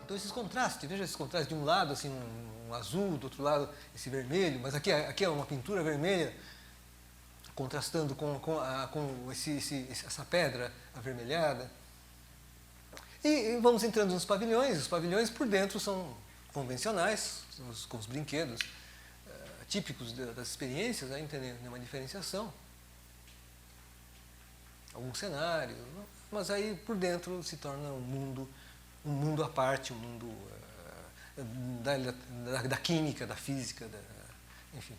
Então esses contrastes, veja esses contrastes, de um lado assim um azul, do outro lado esse vermelho, mas aqui é uma pintura vermelha contrastando com essa pedra avermelhada. E vamos entrando nos pavilhões. Os pavilhões por dentro são convencionais, com os brinquedos típicos das experiências, aí não tem nenhuma diferenciação. Algum cenário, mas aí por dentro se torna um mundo à parte, um mundo da química, da física, enfim.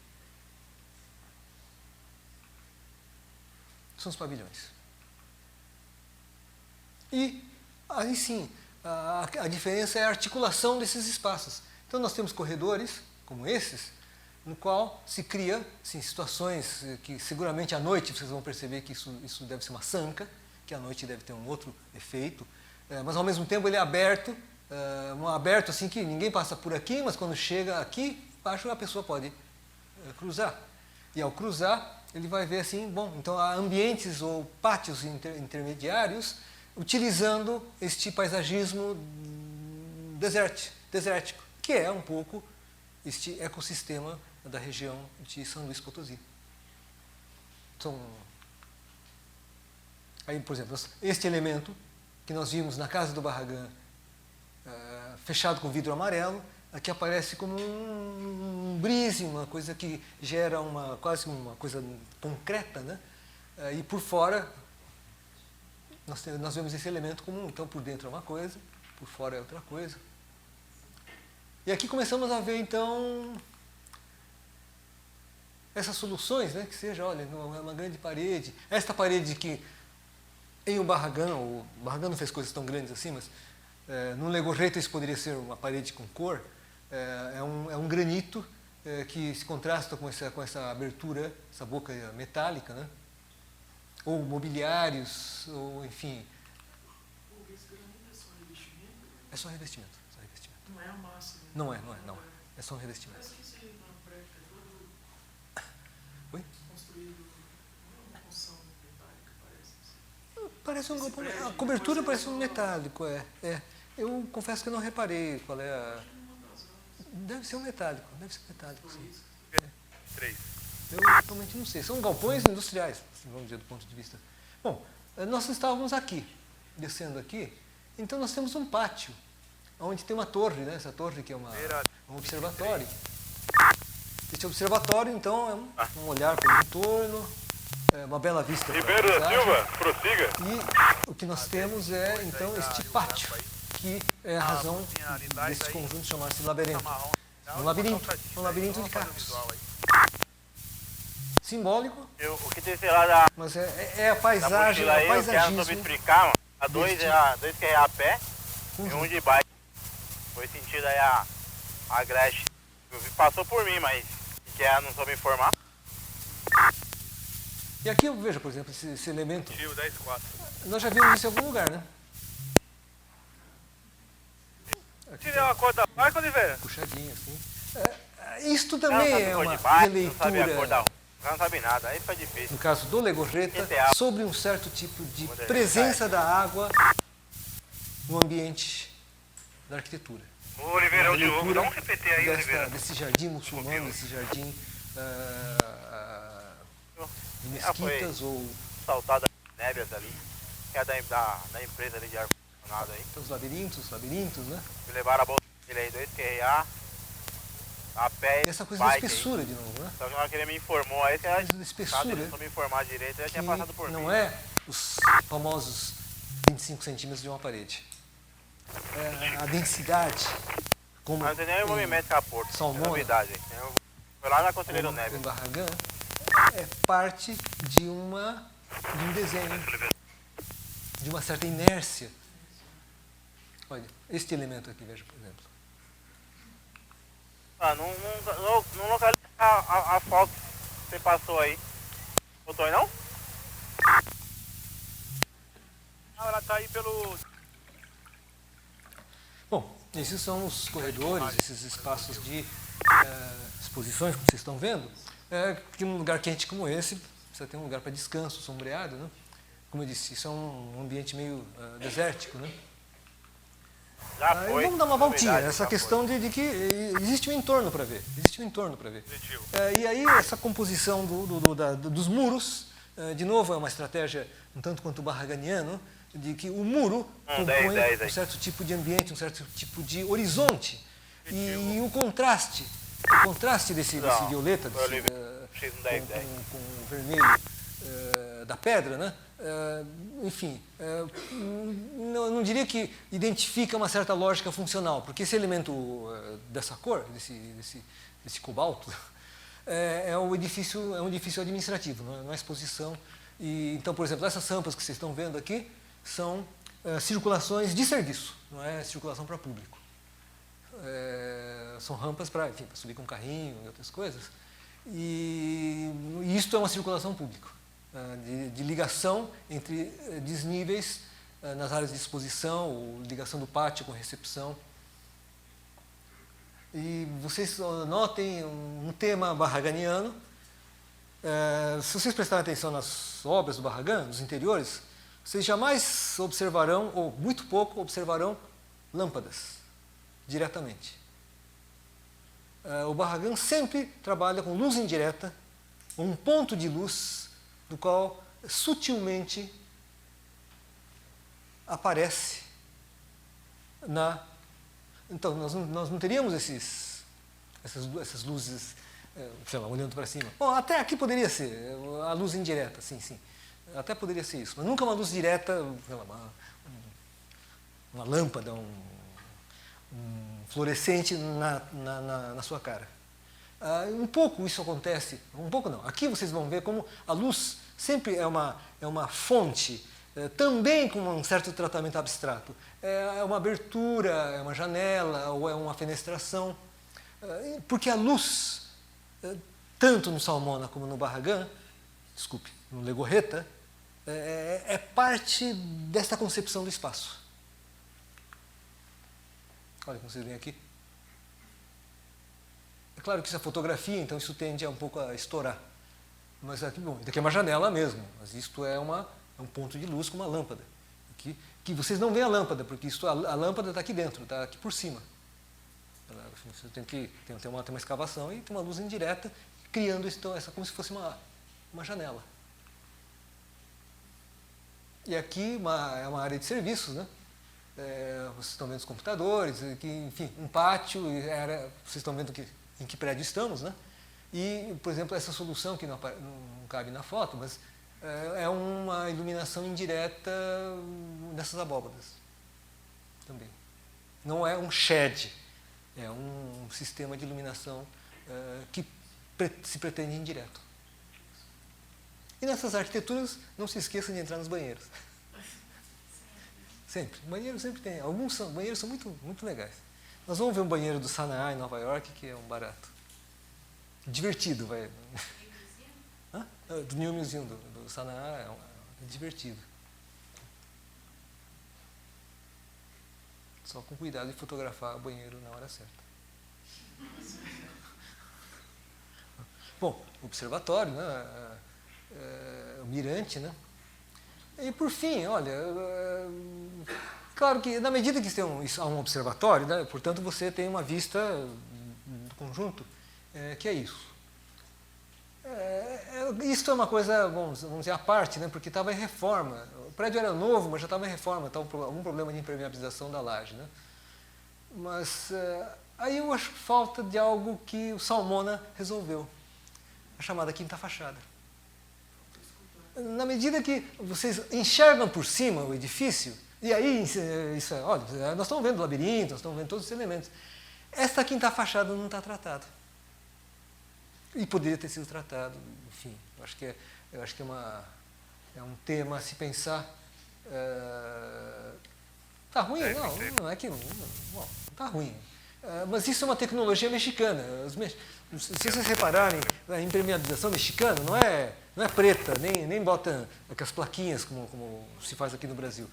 São os pavilhões. E aí sim, a diferença é a articulação desses espaços. Então nós temos corredores, como esses, no qual se cria situações que seguramente à noite vocês vão perceber que isso deve ser uma sanca, que à noite deve ter um outro efeito, mas ao mesmo tempo ele é aberto, aberto assim que ninguém passa por aqui, mas quando chega aqui, acho a pessoa pode cruzar. E ao cruzar, ele vai ver assim, bom, então há ambientes ou pátios intermediários utilizando este paisagismo desértico, que é um pouco este ecossistema da região de São Luís Potosí. Então, aí, por exemplo, este elemento que nós vimos na casa do Barragán, fechado com vidro amarelo, aqui aparece como um brise, uma coisa que gera quase uma coisa concreta, né? E por fora, nós vemos esse elemento comum. Então, por dentro é uma coisa, por fora é outra coisa. E aqui começamos a ver, então, essas soluções, né? Que seja, olha, uma grande parede. Esta parede que, em o Barragán não fez coisas tão grandes assim, mas no Legorreta isso poderia ser uma parede com cor. É um granito que se contrasta com essa abertura, essa boca metálica, né? Ou mobiliários, ou enfim. Esse granito é só revestimento? É só revestimento. Não é a massa? Né? Não é. É só um revestimento. Parece que esse prédio é todo construído, não é uma construção metálica, parece. Parece a cobertura parece um metálico, Eu confesso que eu não reparei qual é a... Deve ser um metálico, sim. 3. Eu realmente não sei. São galpões industriais, assim, vamos dizer, do ponto de vista... Bom, nós estávamos aqui, descendo aqui, então nós temos um pátio, onde tem uma torre, né? Essa torre que é um observatório. Este observatório, então, é um olhar para o entorno, uma bela vista. Ribeiro da Silva, prossiga. E o que nós temos é, então, este pátio, que é a razão desse conjunto chamar-se labirinto. Um labirinto de cactos. Simbólico, O que tem, sei lá, da mas é a paisagem, mochila o aí, eu quero paisagismo. sobre explicar, mano. A dois que é a pé e um de bike. Foi sentido aí a Gretchen. Passou por mim, mas que não soube informar. E aqui eu vejo, por exemplo, esse elemento. Tio 10-4. Nós já vimos isso em algum lugar, né? Tirei uma cor da bike, Oliveira. Puxadinho, assim. Isto também é uma Não sabia a cor da releitura, rua. Não sabe nada, aí fica difícil. no caso do Legorreta, sobre um certo tipo de presença da água no ambiente da arquitetura. Ô, Oliveira, Uma o Diogo, releitura dá um CPT aí, Oliveira. desse jardim muçulmano, desse jardim de mesquitas ou Saltada nébias ali, que é da empresa ali de ar-condicionado aí. os labirintos, né? Me levaram a bolsa dele aí, 2 QRA, a pé E essa coisa da bike espessura aí. de novo, né? Só que na hora que ele me informou aí, que era Coisa da espessura, se eu me informar direito, eu já tinha que passado por mim. não é os famosos 25 centímetros de uma parede. É a densidade, como Mas não tem nem o movimento com a porta, é Salmona, novidade. Foi lá na Conselheiro como Neves. em Barragán, é parte de um desenho, de uma certa inércia. Olha, este elemento aqui, veja, por exemplo. Não localiza a foto que você passou aí. Botou aí não? Ah, ela tá aí pelo... Bom, esses são os corredores, esses espaços de exposições, como vocês estão vendo, que num lugar quente como esse, precisa ter um lugar para descanso, sombreado, né? Como eu disse, isso é um ambiente meio desértico, né? Já foi. Vamos dar uma voltinha, Verdade, essa já questão de que existe um entorno para ver. Existe um entorno para ver. Positivo. E aí essa composição dos muros, de novo, é uma estratégia um tanto quanto barraganiano, de que o muro compõe 10 aí. um certo tipo de ambiente, um certo tipo de horizonte. E o contraste desse Não, violeta, foi desse, livre. Fiz um 10, 10. com o vermelho da pedra, né? Enfim, não diria que identifica uma certa lógica funcional, porque esse elemento dessa cor, desse cobalto, é um edifício administrativo, não é exposição. E, então, por exemplo, essas rampas que vocês estão vendo aqui são circulações de serviço, não é circulação para público. São rampas para subir com carrinho e outras coisas. E isto é uma circulação pública, de ligação entre desníveis nas áreas de exposição, ou ligação do pátio com recepção. E vocês notem um tema barraganiano. Se vocês prestarem atenção nas obras do Barragan, nos interiores, vocês jamais observarão, ou muito pouco observarão, lâmpadas diretamente. O Barragan sempre trabalha com luz indireta, um ponto de luz do qual sutilmente aparece Então, nós não teríamos essas luzes, sei lá, olhando para cima. Bom, até aqui poderia ser a luz indireta, sim. Até poderia ser isso, mas nunca uma luz direta, sei lá, uma lâmpada, um fluorescente na sua cara. Um pouco isso acontece, um pouco não. Aqui vocês vão ver como a luz sempre é uma fonte, também com um certo tratamento abstrato. É uma abertura, é uma janela, ou é uma fenestração. Porque a luz, tanto no Salmona como no Barragan, no Legorreta, é parte desta concepção do espaço. Olha como vocês veem aqui. É claro que isso é fotografia, então isso tende um pouco a estourar. Mas aqui, bom, daqui é uma janela mesmo, mas isto é um ponto de luz com uma lâmpada. Que vocês não veem a lâmpada, porque a lâmpada está aqui dentro, está aqui por cima. Você tem uma escavação e tem uma luz indireta, criando essa como se fosse uma janela. E aqui é uma área de serviços, né? Vocês estão vendo os computadores, enfim, um pátio, vocês estão vendo em que prédio estamos, né? E, por exemplo, essa solução que não cabe na foto, mas é uma iluminação indireta nessas abóbadas também. Não é um shed, é um sistema de iluminação que se pretende indireto. E nessas arquiteturas, não se esqueçam de entrar nos banheiros. Sempre. Banheiro sempre tem. Banheiros são muito, muito legais. Nós vamos ver um banheiro do Sanaá em Nova York, que é um barato. Divertido, vai. Do New Museum do Sanaá é divertido. Só com cuidado de fotografar o banheiro na hora certa. Bom, observatório, né? O mirante, né? E por fim, olha, claro que na medida que há um observatório, né, portanto você tem uma vista do conjunto, que é isso. Isso é uma coisa, vamos dizer, à parte, né, porque estava em reforma. O prédio era novo, mas já estava em reforma, estava algum problema de impermeabilização da laje, né? Mas aí eu acho falta de algo que o Salmona resolveu, a chamada quinta fachada. Na medida que vocês enxergam por cima o edifício, e aí, olha, nós estamos vendo o labirinto, nós estamos vendo todos os elementos. Esta quinta fachada não está tratada. E poderia ter sido tratado, enfim, eu acho que é um tema a se pensar. Está ruim? Não é que não está ruim. Mas isso é uma tecnologia mexicana. Se vocês repararem, a impermeabilização mexicana não é preta, nem bota aquelas plaquinhas como se faz aqui no Brasil.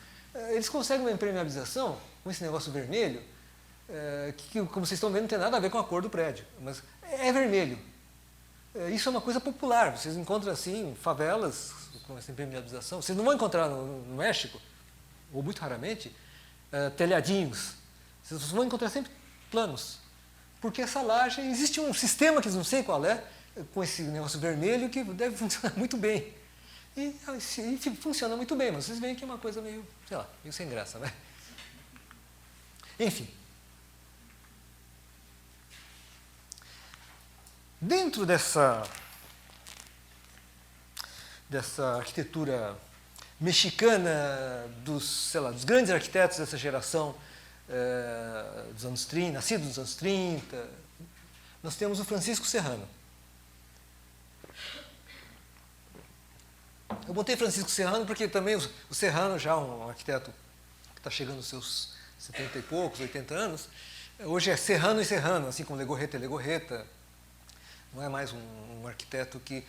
Eles conseguem uma impermeabilização com esse negócio vermelho, que, como vocês estão vendo, não tem nada a ver com a cor do prédio, mas é vermelho. Isso é uma coisa popular, vocês encontram assim favelas com essa impermeabilização. Vocês não vão encontrar no México, ou muito raramente, telhadinhos Vocês vão encontrar sempre planos. Porque essa laje, existe um sistema que não sei qual é, com esse negócio vermelho, que deve funcionar muito bem. E funciona muito bem, mas vocês veem que é uma coisa meio, sei lá, meio sem graça, né? Enfim. Dentro dessa arquitetura mexicana dos grandes arquitetos dessa geração dos anos 30, nascidos nos anos 30, nós temos o Francisco Serrano. Eu botei Francisco Serrano porque também o Serrano, já um arquiteto que está chegando aos seus 70 e poucos, 80 anos, hoje é Serrano e Serrano, assim como Legorreta e Legorreta. Não é mais um arquiteto que...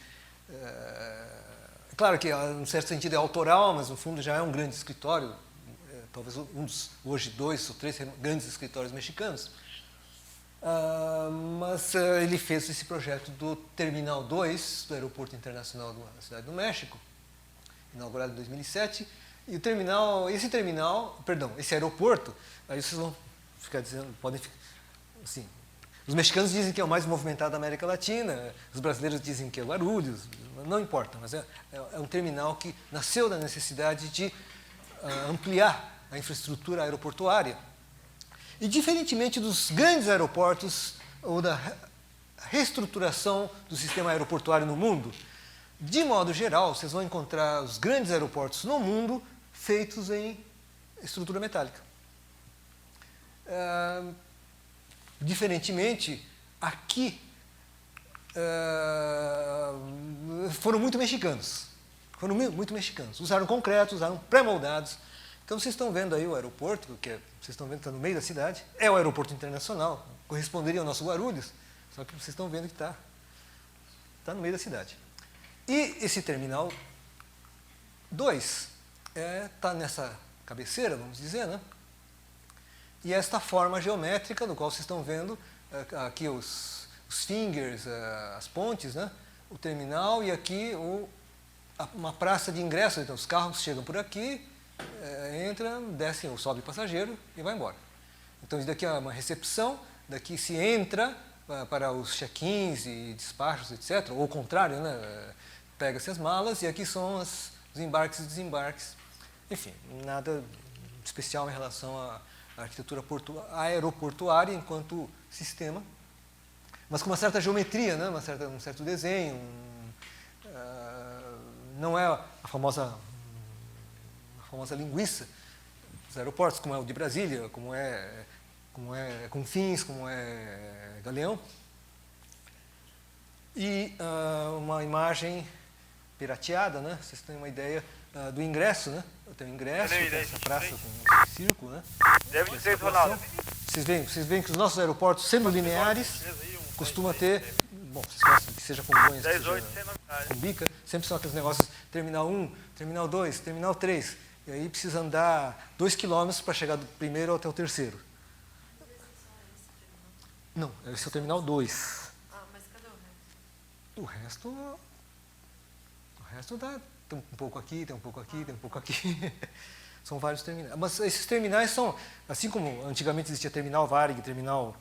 claro que, em certo sentido, é autoral, mas, no fundo, já é um grande escritório, talvez um dos, hoje, 2 ou 3 grandes escritórios mexicanos. Mas ele fez esse projeto do Terminal 2, do Aeroporto Internacional da Cidade do México, inaugurado em 2007, e esse aeroporto, aí vocês vão ficar dizendo, podem ficar, assim, os mexicanos dizem que é o mais movimentado da América Latina, os brasileiros dizem que é Guarulhos, não importa, mas é um terminal que nasceu da necessidade de ampliar a infraestrutura aeroportuária. E, diferentemente dos grandes aeroportos ou da reestruturação do sistema aeroportuário no mundo, de modo geral, vocês vão encontrar os grandes aeroportos no mundo feitos em estrutura metálica. Diferentemente, aqui foram muito mexicanos. Usaram concreto, usaram pré-moldados. Então, vocês estão vendo aí o aeroporto, vocês estão vendo que está no meio da cidade. É o aeroporto internacional, corresponderia ao nosso Guarulhos, só que vocês estão vendo que está no meio da cidade. E esse Terminal 2 está nessa cabeceira, vamos dizer, né? E esta forma geométrica, do qual vocês estão vendo aqui os fingers, as pontes, né? O terminal, e aqui uma praça de ingresso. Então, os carros chegam por aqui, entram, descem ou sobe passageiro e vai embora. Então, isso daqui é uma recepção, daqui se entra para os check-ins e despachos, etc. Ou o contrário, né? Pega-se as malas, e aqui são os embarques e desembarques. Enfim, nada especial em relação à arquitetura aeroportuária enquanto sistema, mas com uma certa geometria, né? Um certo desenho. Não é a famosa linguiça dos aeroportos, como é o de Brasília, como é Confins, como é Galeão. E uma imagem pirateada, né? Vocês têm uma ideia do ingresso, né? Tem o ingresso, tem essa praça com um círculo, né? Deve ser, Ronaldo. Vocês veem que os nossos aeroportos, sendo lineares, costuma ter, bom, vocês gostam que seja com banhos, que seja com bica, sempre são aqueles negócios, Terminal 1, Terminal 2, Terminal 3, e aí precisa andar 2 quilômetros para chegar do primeiro até o terceiro. Não, esse é o Terminal 2. Mas cadê o resto? O resto dá, tem um pouco aqui, tem um pouco aqui, tem um pouco aqui. São vários terminais. Mas esses terminais são, assim como antigamente existia Terminal Varig, Terminal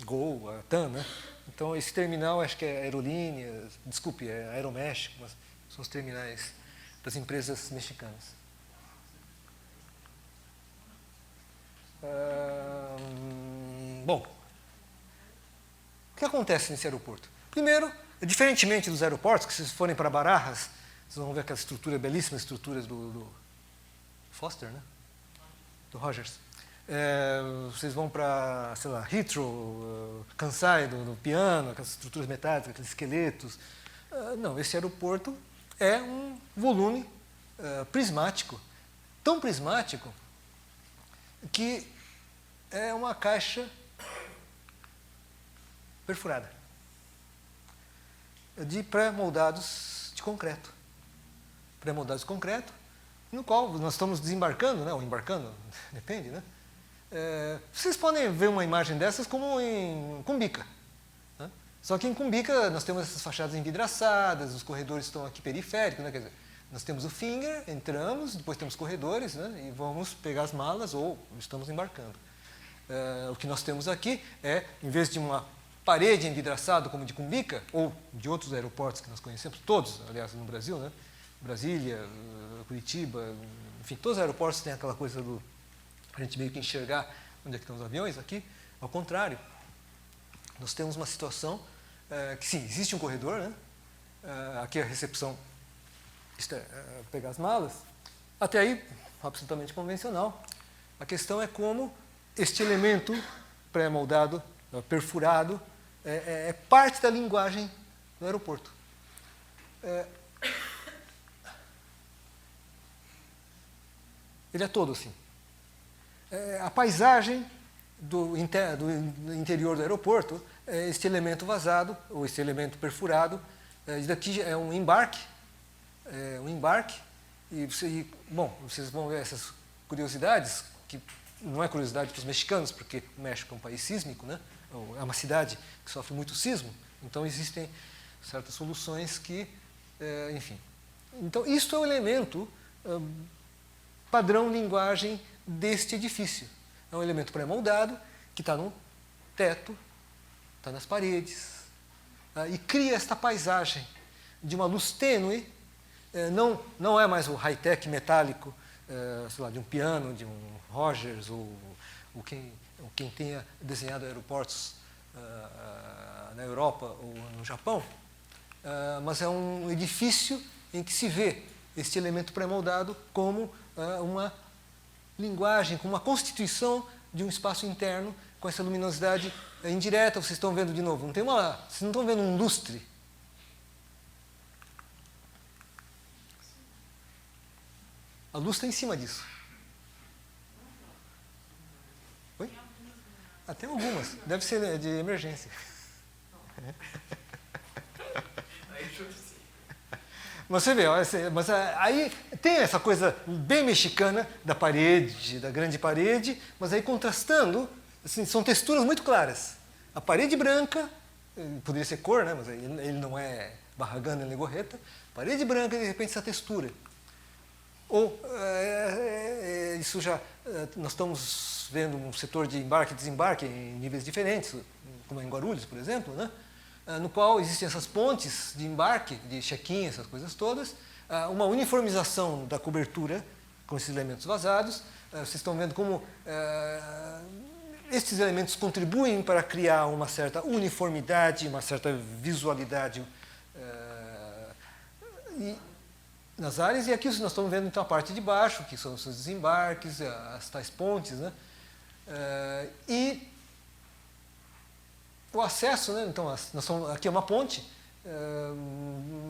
Gol, TAM, né? Então, esse terminal, acho que é Aerolíneas, desculpe, é Aeroméxico, mas são os terminais das empresas mexicanas. Bom, o que acontece nesse aeroporto? Primeiro, diferentemente dos aeroportos, que se vocês forem para Barajas, vocês vão ver aquela estrutura, belíssima estrutura do Foster, né? Do Rogers. Vocês vão para, sei lá, Heathrow, Kansai, do piano, aquelas estruturas metálicas, aqueles esqueletos. Não, esse aeroporto é um volume prismático, tão prismático que é uma caixa perfurada de pré-moldados de concreto. Pré-moldados de concreto, no qual nós estamos desembarcando, né, ou embarcando, depende, né? Vocês podem ver uma imagem dessas como em Cumbica. Né? Só que em Cumbica nós temos essas fachadas envidraçadas, os corredores estão aqui periféricos, né? Quer dizer, Nós temos o finger, entramos, depois temos corredores, né, e vamos pegar as malas ou estamos embarcando. O que nós temos aqui é, em vez de uma parede envidraçada como de Cumbica, ou de outros aeroportos que nós conhecemos, todos, aliás, no Brasil, né? Brasília, Curitiba, enfim, todos os aeroportos têm aquela coisa do a gente meio que enxergar onde é que estão os aviões aqui. Ao contrário, nós temos uma situação que sim, existe um corredor, né? Aqui a recepção, pegar as malas, até aí absolutamente convencional. A questão é como este elemento pré-moldado, perfurado, é parte da linguagem do aeroporto. Ele é todo assim. A paisagem do interior do aeroporto é este elemento vazado, ou este elemento perfurado. Isso daqui é um embarque. Bom, vocês vão ver essas curiosidades, que não é curiosidade para os mexicanos, porque o México é um país sísmico, né? É uma cidade que sofre muito sismo, então existem certas soluções que, enfim. Então, isto é o elemento padrão linguagem deste edifício. É um elemento pré-moldado que está no teto, está nas paredes, e cria esta paisagem de uma luz tênue. Não é mais o high-tech metálico, sei lá, de um piano, de um Rogers, ou quem tenha desenhado aeroportos na Europa ou no Japão, mas é um edifício em que se vê este elemento pré-moldado como uma linguagem, como uma constituição de um espaço interno com essa luminosidade indireta. Vocês estão vendo de novo, vocês não estão vendo um lustre. A luz está em cima disso. Oi? Tem algumas. Deve ser de emergência. Você vê, mas aí tem essa coisa bem mexicana da parede, da grande parede, mas aí contrastando, assim, são texturas muito claras. A parede branca, poderia ser cor, né, mas ele não é Barragán nem Legorreta. Parede branca e de repente essa textura. Ou isso já nós estamos vendo um setor de embarque e desembarque em níveis diferentes, como em Guarulhos, por exemplo, né? No qual existem essas pontes de embarque, de check-in, essas coisas todas, uma uniformização da cobertura com esses elementos vazados. Vocês estão vendo como estes elementos contribuem para criar uma certa uniformidade, uma certa visualidade nas áreas. E aqui nós estamos vendo então a parte de baixo, que são os seus desembarques, as tais pontes, né? E o acesso, né? Então, aqui é uma ponte,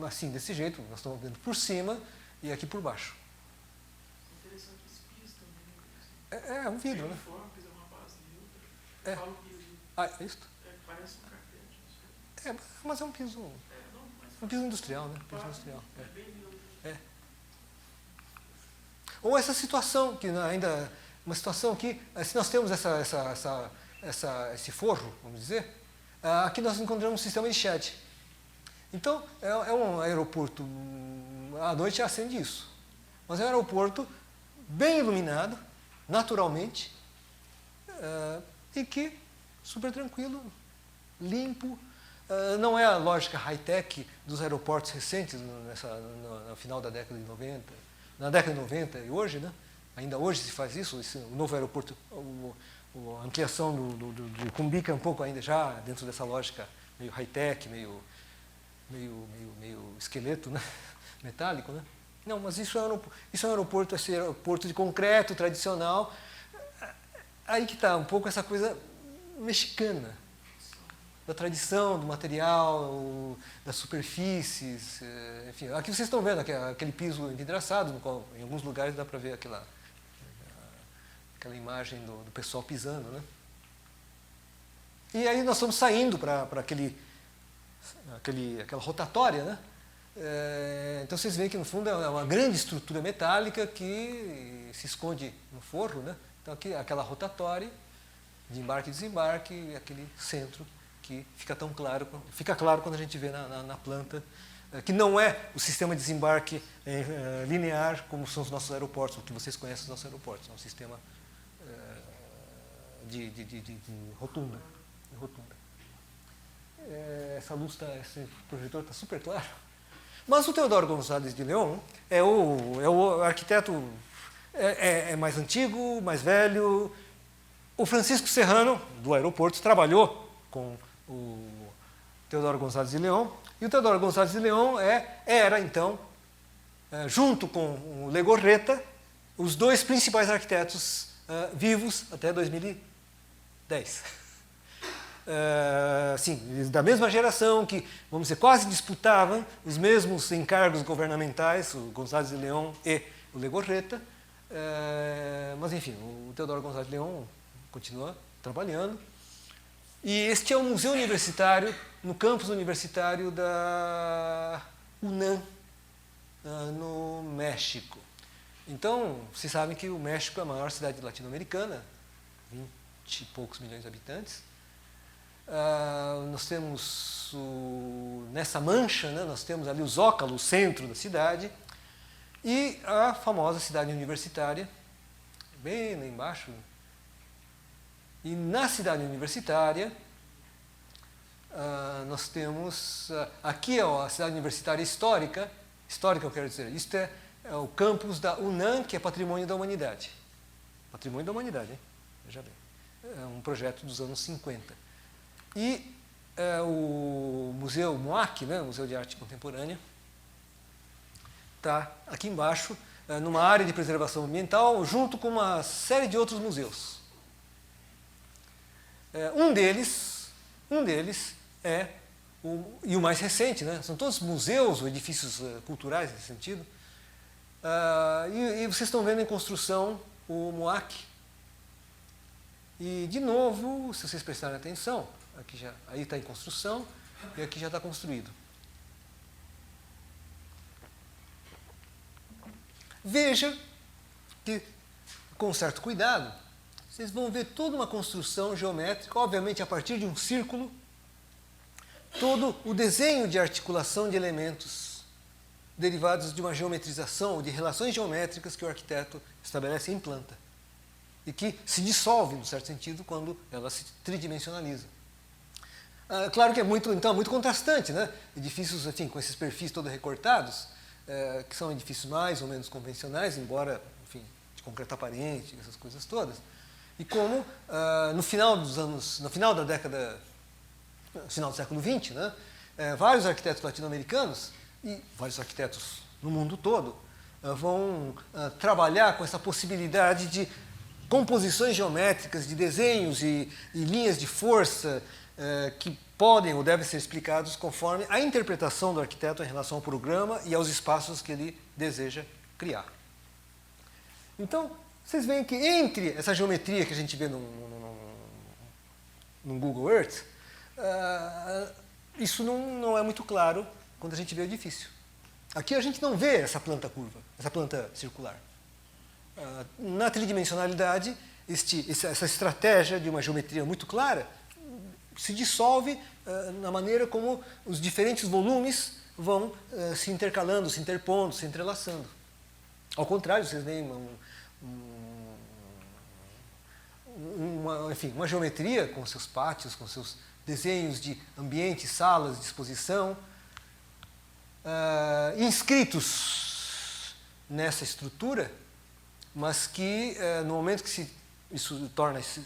assim, desse jeito, nós estamos vendo por cima e aqui por baixo. Interessante esse piso também. É um vidro, né? Uniforme, uma base neutra. Falo piso. É isso? Parece um carpete. Mas é um piso, um piso industrial, né? Piso industrial. Ou essa situação, que ainda, uma situação que, se nós temos esse forro, vamos dizer, aqui nós encontramos um sistema de shed. Então, é um aeroporto, à noite acende isso, mas é um aeroporto bem iluminado, naturalmente, e que, super tranquilo, limpo. Não é a lógica high-tech dos aeroportos recentes, no final da década de 90, na década de 90 e hoje, né? Ainda hoje se faz isso, o novo aeroporto, a ampliação do Cumbica é um pouco ainda já dentro dessa lógica meio high-tech, meio esqueleto, né? Metálico, né? Não, mas isso é um aeroporto, esse aeroporto de concreto tradicional. Aí que está um pouco essa coisa mexicana, da tradição, do material, das superfícies, enfim. Aqui vocês estão vendo aquele piso envidraçado, no qual em alguns lugares dá para ver aquela imagem do pessoal pisando, né? E aí nós estamos saindo para aquela rotatória, né? Então vocês veem que no fundo é uma grande estrutura metálica que se esconde no forro, né? Então aqui aquela rotatória de embarque e desembarque, aquele centro que fica claro quando a gente vê na planta que não é o sistema de desembarque linear, como são os nossos aeroportos, o que vocês conhecem dos nossos aeroportos. É um sistema de rotunda. Essa luz, esse projetor está super claro. Mas o Teodoro Gonçalves de León é o arquiteto mais antigo, mais velho. O Francisco Serrano, do aeroporto, trabalhou com o Teodoro Gonçalves de León. E o Teodoro Gonçalves de León era, então, junto com o Legorreta, os dois principais arquitetos vivos até 2010. Sim, da mesma geração, que, vamos dizer, quase disputavam os mesmos encargos governamentais, o Gonçalves de León e o Legorreta. Mas, enfim, o Teodoro Gonçalves de León continua trabalhando. E este é um museu universitário, no campus universitário da UNAM, no México. Então, vocês sabem que o México é a maior cidade latino-americana, 20 e poucos milhões de habitantes. Nós temos, nessa mancha, né, nós temos ali o Zócalo, o centro da cidade, e a famosa cidade universitária, bem lá embaixo. E na cidade universitária, nós temos, aqui é a cidade universitária histórica eu quero dizer, isto é o campus da UNAM, que é Patrimônio da Humanidade. Patrimônio da Humanidade, hein? Veja bem. É um projeto dos anos 50. E o Museu MOAC, né, Museu de Arte Contemporânea, está aqui embaixo, numa área de preservação ambiental, junto com uma série de outros museus. Um deles é, e o mais recente, né? São todos museus ou edifícios culturais nesse sentido. E vocês estão vendo em construção o MOAC. E, de novo, se vocês prestarem atenção, aí está em construção e aqui já está construído. Veja que, com certo cuidado, vocês vão ver toda uma construção geométrica, obviamente a partir de um círculo, todo o desenho de articulação de elementos derivados de uma geometrização ou de relações geométricas que o arquiteto estabelece e implanta. E que se dissolve, num certo sentido, quando ela se tridimensionaliza. Claro que é muito contrastante, né? Edifícios, enfim, com esses perfis todos recortados, que são edifícios mais ou menos convencionais, embora, enfim, de concreto aparente, essas coisas todas. E como, no final do século XX, né, vários arquitetos latino-americanos e vários arquitetos no mundo todo vão trabalhar com essa possibilidade de composições geométricas, de desenhos e linhas de força que podem ou devem ser explicados conforme a interpretação do arquiteto em relação ao programa e aos espaços que ele deseja criar. Então, vocês veem que entre essa geometria que a gente vê no Google Earth, isso não é muito claro quando a gente vê o edifício. Aqui a gente não vê essa planta curva, essa planta circular. Na tridimensionalidade, essa estratégia de uma geometria muito clara se dissolve na maneira como os diferentes volumes vão se intercalando, se interpondo, se entrelaçando. Ao contrário, vocês veem uma geometria com seus pátios, com seus desenhos de ambiente, salas, disposição, inscritos nessa estrutura, mas que no momento que isso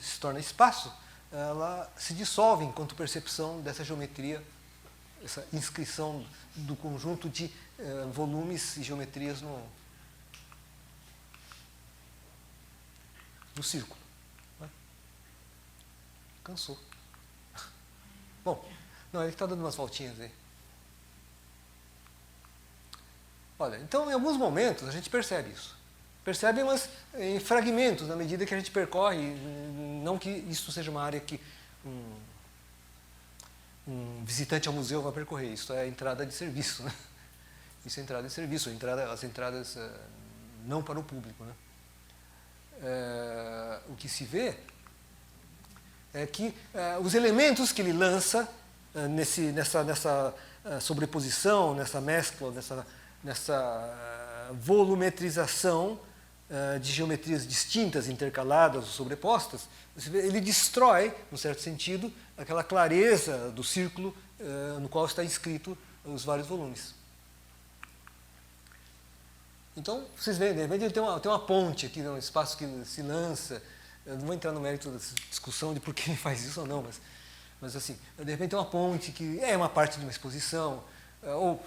se torna espaço, ela se dissolve enquanto percepção dessa geometria, essa inscrição do conjunto de volumes e geometrias no círculo. Cansou. Bom, não, ele está dando umas voltinhas aí. Olha, então em alguns momentos a gente percebe isso. Percebe, mas em fragmentos, na medida que a gente percorre, não que isso seja uma área que um visitante ao museu vai percorrer, isso é entrada de serviço, né? Isso é entrada de serviço, as entradas não para o público, né? O que se vê é que os elementos que ele lança nessa sobreposição, nessa mescla, nessa volumetrização de geometrias distintas, intercaladas ou sobrepostas, ele destrói, num certo sentido, aquela clareza do círculo no qual está inscrito os vários volumes. Então, vocês veem, de repente ele tem uma ponte aqui, um espaço que se lança. Eu não vou entrar no mérito dessa discussão de por que ele faz isso ou não, mas assim, de repente tem uma ponte que é uma parte de uma exposição, ou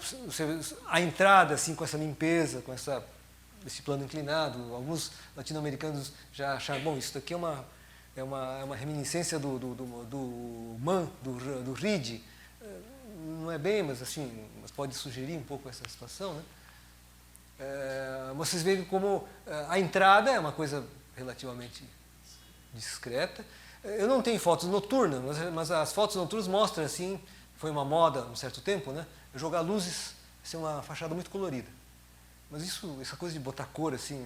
a entrada assim, com essa limpeza, com esse plano inclinado. Alguns latino-americanos já acharam, bom, isso daqui é uma reminiscência do Mann, do Reed. Não é bem, mas assim, mas pode sugerir um pouco essa situação, né? Vocês veem como a entrada é uma coisa relativamente discreta. Eu não tenho fotos noturnas, mas as fotos noturnas mostram assim, foi uma moda um certo tempo, né? Jogar luzes, ser uma fachada muito colorida. Mas essa coisa de botar cor assim,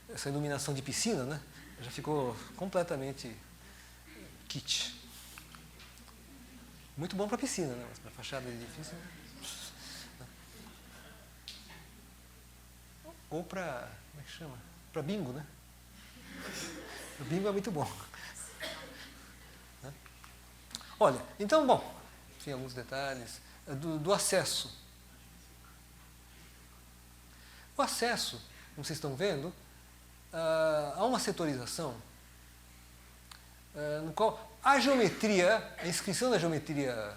essa iluminação de piscina, né? Já ficou completamente kitsch. Muito bom para piscina, né? Mas para fachada de edifício. Ou para, como é que chama? Para bingo, né? O bingo é muito bom. Olha, então, bom, enfim, alguns detalhes do acesso. O acesso, como vocês estão vendo, há uma setorização no qual a geometria, a inscrição da geometria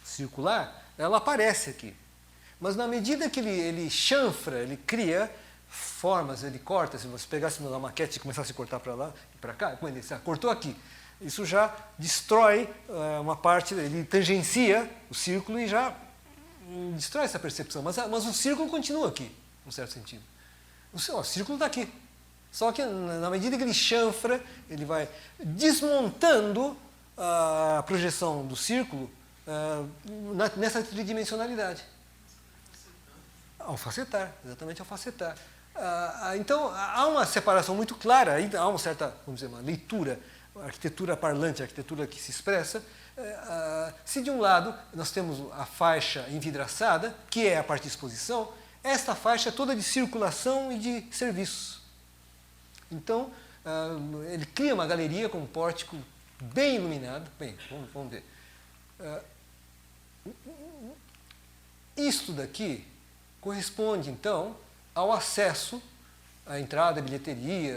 circular, ela aparece aqui. Mas na medida que ele chanfra, ele cria formas, ele corta. Se você pegasse uma maquete e começasse a cortar para lá e para cá, ele cortou aqui. Isso já destrói uma parte, ele tangencia o círculo e já destrói essa percepção. Mas o círculo continua aqui, num certo sentido. O círculo está aqui. Só que na medida que ele chanfra, ele vai desmontando a projeção do círculo nessa tridimensionalidade. Ao facetar, exatamente ao facetar. Então, há uma separação muito clara, há uma certa, vamos dizer, uma leitura, a arquitetura parlante, a arquitetura que se expressa. Se de um lado nós temos a faixa envidraçada, que é a parte de exposição, esta faixa é toda de circulação e de serviços. Então, ele cria uma galeria com um pórtico bem iluminado. Bem, vamos ver. Isto daqui corresponde, então, ao acesso, à entrada, bilheteria,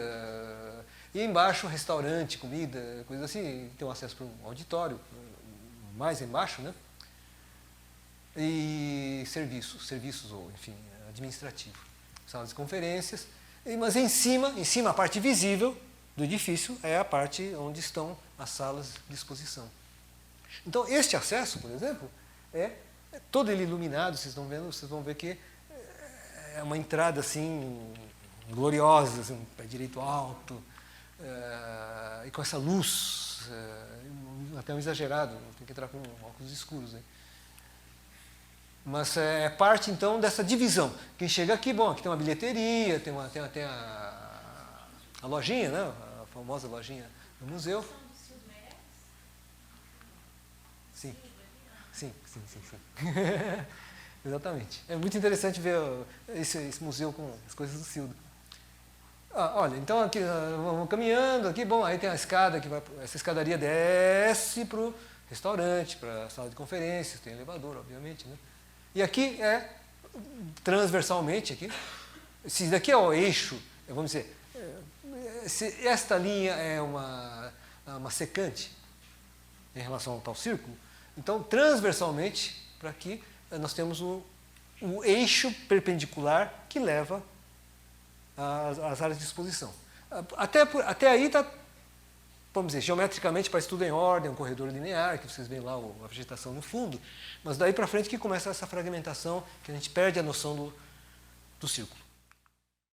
e embaixo restaurante, comida, coisa assim, tem um acesso para um auditório, mais embaixo, né? E serviços ou, enfim, administrativo, salas de conferências, mas em cima, a parte visível do edifício é a parte onde estão as salas de exposição. Então, este acesso, por exemplo, é todo ele iluminado, vocês vão ver que é uma entrada assim gloriosa, assim, um pé direito alto, e com essa luz, até um exagerado, tem que entrar com óculos escuros. Hein? Mas é parte então dessa divisão. Quem chega aqui, bom, aqui tem uma bilheteria, tem a lojinha, né? A famosa lojinha do museu. Sim. Exatamente. É muito interessante ver esse museu com as coisas do Sildo. Olha, então aqui vamos caminhando, aqui, bom, aí tem a escada, essa escadaria desce para o restaurante, para a sala de conferências, tem elevador, obviamente, né? E aqui é transversalmente, aqui, se daqui é o eixo, vamos dizer, se esta linha é uma secante em relação ao tal círculo, então transversalmente para aqui nós temos o eixo perpendicular que leva às áreas de exposição. Até aí está, vamos dizer, geometricamente para estudo em ordem, um corredor linear, que vocês veem lá a vegetação no fundo, mas daí para frente que começa essa fragmentação, que a gente perde a noção do círculo.